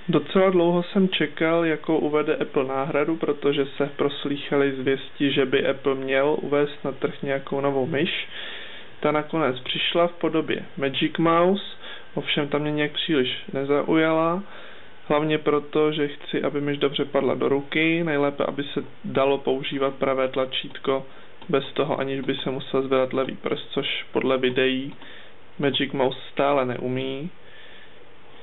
Docela dlouho jsem čekal, jakou uvede Apple náhradu, protože se proslýchaly zvěsti, že by Apple měl uvést na trh nějakou novou myš. Ta nakonec přišla v podobě Magic Mouse, ovšem ta mě nějak příliš nezaujala, hlavně proto, že chci, aby myš dobře padla do ruky, nejlépe, aby se dalo používat pravé tlačítko bez toho, aniž by se musel zvedat levý prst, což podle videí Magic Mouse stále neumí.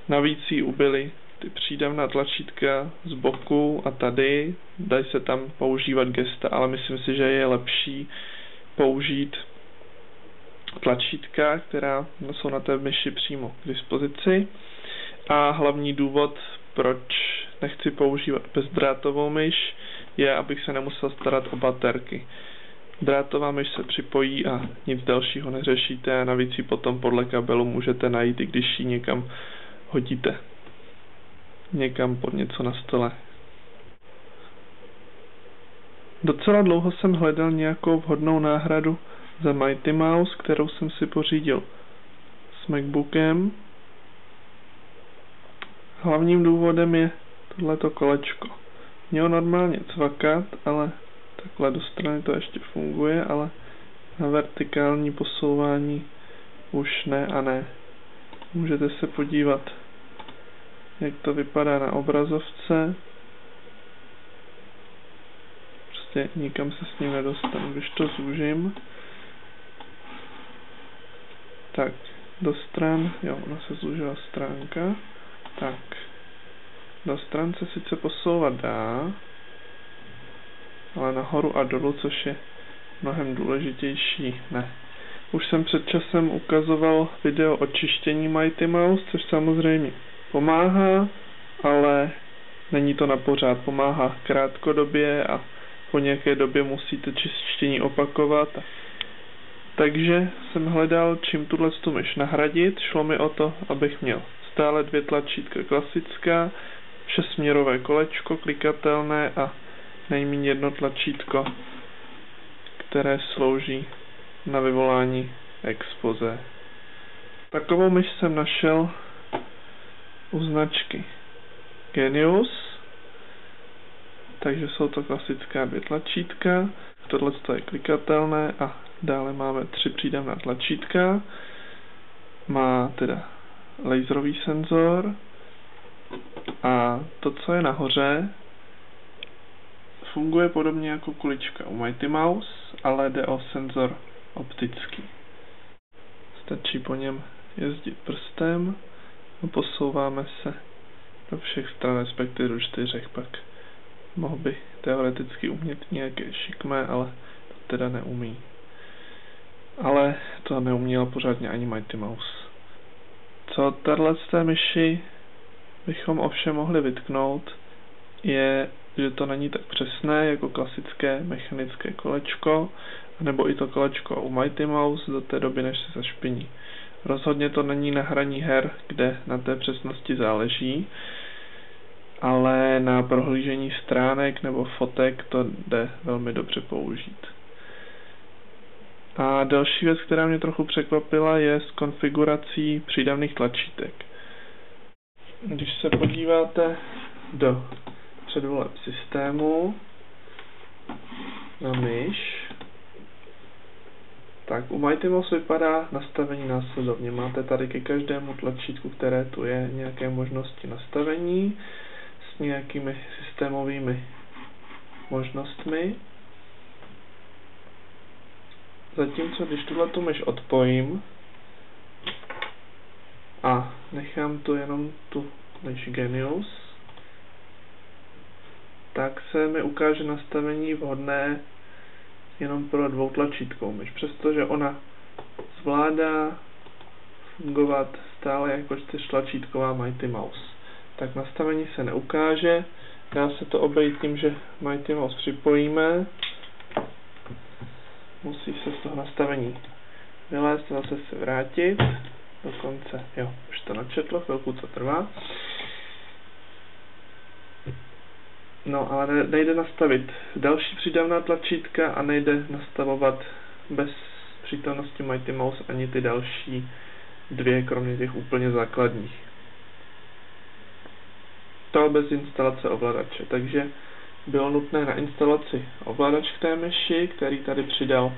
Navíc jí ubyly ty přídavná tlačítka z boku a tady, dají se tam používat gesta, ale myslím si, že je lepší použít tlačítka, která jsou na té myši přímo k dispozici. A hlavní důvod, proč nechci používat bezdrátovou myš, je, abych se nemusel starat o baterky. Drátová myš se připojí a nic dalšího neřešíte a navíc ji potom podle kabelu můžete najít, i když ji někam hodíte. Někam pod něco na stole. Docela dlouho jsem hledal nějakou vhodnou náhradu za Mighty Mouse, kterou jsem si pořídil s MacBookem. Hlavním důvodem je tohleto kolečko. Mělo normálně cvakat, ale takhle do strany to ještě funguje, ale na vertikální posouvání už ne a ne. Můžete se podívat, jak to vypadá na obrazovce. Prostě nikam se s ním nedostanu, když to zúžím. Tak, do stran, jo, ona se zúžila stránka. Tak, do stran se sice posouvat dá, ale nahoru a dolů, což je mnohem důležitější, ne. Už jsem před časem ukazoval video o čištění Mighty Mouse, což samozřejmě pomáhá, ale není to na pořád. Pomáhá krátkodobě a po nějaké době musíte čištění opakovat. Takže jsem hledal, čím tuhle myš nahradit. Šlo mi o to, abych měl stále 2 tlačítka klasická, 6směrové kolečko klikatelné a nejméně 1 tlačítko, které slouží na vyvolání expoze. Takovou myš jsem našel u značky Genius, takže jsou to klasická 2 tlačítka, tohle je klikatelné a dále máme 3 přídavná tlačítka. Má teda laserový senzor a to, co je nahoře, funguje podobně jako kulička u Mighty Mouse, ale jde o senzor optický. Stačí po něm jezdit prstem a posouváme se do všech stran, respektive do 4, pak mohl by teoreticky umět nějaké šikmé, ale to teda neumí. Ale to neuměl pořádně ani Mighty Mouse. Co tahle z té myši bychom ovšem mohli vytknout, je, že to není tak přesné jako klasické mechanické kolečko, nebo i to kolečko u Mighty Mouse do té doby, než se zašpiní. Rozhodně to není na hraní her, kde na té přesnosti záleží, ale na prohlížení stránek nebo fotek to jde velmi dobře použít. A další věc, která mě trochu překvapila, je s konfigurací přídavných tlačítek. Když se podíváte do předvoleb systému na myš, tak u Mighty Mouse vypadá nastavení následovně. Máte tady ke každému tlačítku, které tu je, nějaké možnosti nastavení s nějakými systémovými možnostmi. Zatímco když tuhle myš odpojím a nechám tu jenom tu myš Genius, tak se mi ukáže nastavení vhodné jenom pro 2tlačítkovou myš, přestože ona zvládá fungovat stále jako 4tlačítková Mighty Mouse. Tak nastavení se neukáže, dá se to obejít tím, že Mighty Mouse připojíme, musí se z toho nastavení vylézt, zase se vrátit, dokonce, jo, už to načetlo, chvilku to trvá. No, ale nejde nastavit další přídavná tlačítka a nejde nastavovat bez přítomnosti Mighty Mouse ani ty další 2, kromě těch úplně základních. To bez instalace ovladače, takže bylo nutné na instalaci ovladač k té myši, který tady přidal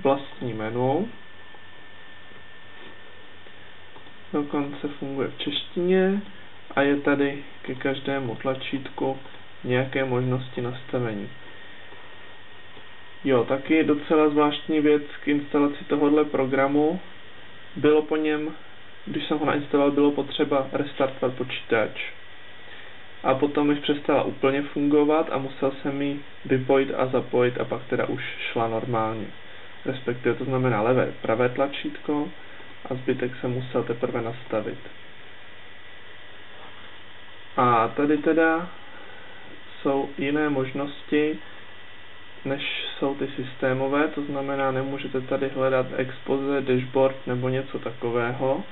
vlastní menu. Dokonce funguje v češtině a je tady ke každému tlačítku nějaké možnosti nastavení. Jo, taky docela zvláštní věc k instalaci tohohle programu. Bylo po něm, když jsem ho nainstaloval, bylo potřeba restartovat počítač. A potom už přestala úplně fungovat a musel jsem ji vypojit a zapojit a pak teda už šla normálně. Respektive to znamená levé, pravé tlačítko a zbytek jsem musel teprve nastavit. A tady teda jsou jiné možnosti, než jsou ty systémové, to znamená, nemůžete tady hledat expoze, dashboard nebo něco takového.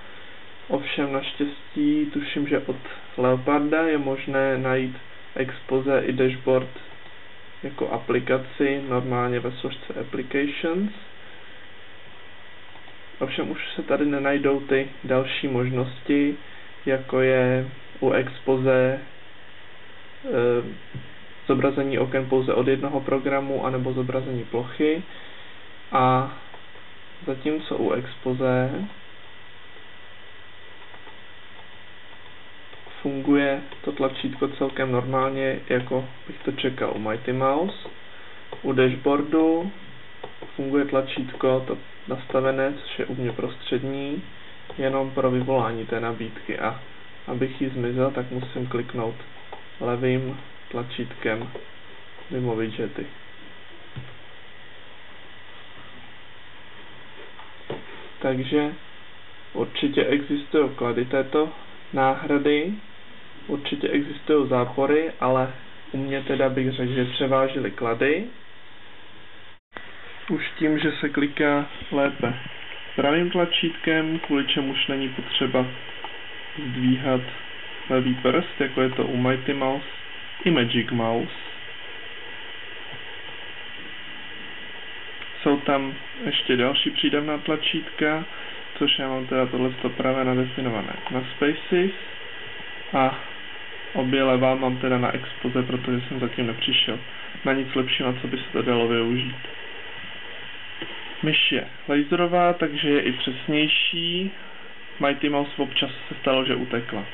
Ovšem naštěstí tuším, že od Leoparda je možné najít expoze i dashboard jako aplikaci, normálně ve složce Applications. Ovšem už se tady nenajdou ty další možnosti, jako je u expoze zobrazení oken pouze od jednoho programu, anebo zobrazení plochy. A zatímco u expoze funguje to tlačítko celkem normálně, jako bych to čekal u Mighty Mouse. U dashboardu funguje tlačítko to nastavené, což je u mě prostřední, jenom pro vyvolání té nabídky, a abych ji zmizel, tak musím kliknout levým tlačítkem mimo widgety. Takže určitě existují klady této náhrady, určitě existují zápory, ale u mě teda bych řekl, že převážily klady. Už tím, že se kliká lépe pravým tlačítkem, kvůli čemuž není potřeba zdvíhat levý prst, jako je to u Mighty Mouse i Magic Mouse. Jsou tam ještě další přídavná tlačítka, což já mám teda tohleto pravé nadefinované na Spaces a obě levá mám teda na expoze, protože jsem zatím nepřišel na nic lepšího, na co by se to dalo využít. Myš je laserová, takže je i přesnější. Mighty Mouse občas se stalo, že utekla.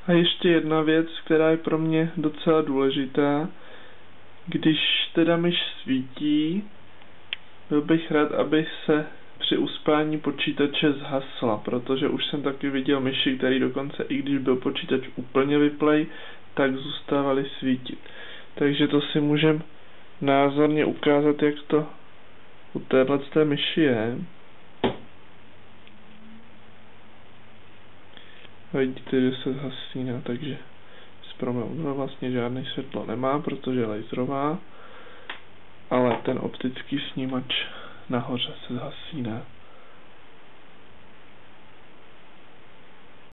A ještě jedna věc, která je pro mě docela důležitá. Když teda myš svítí, byl bych rád, aby se při uspání počítače zhasla, protože už jsem taky viděl myši, který dokonce i když byl počítač úplně vyplej, tak zůstávaly svítit. Takže to si můžeme názorně ukázat, jak to u téhleté myši je. Vidíte, že se zhasíná, takže s proměnou vlastně žádné světlo nemá, protože je laserová, ale ten optický snímač nahoře se zhasíná.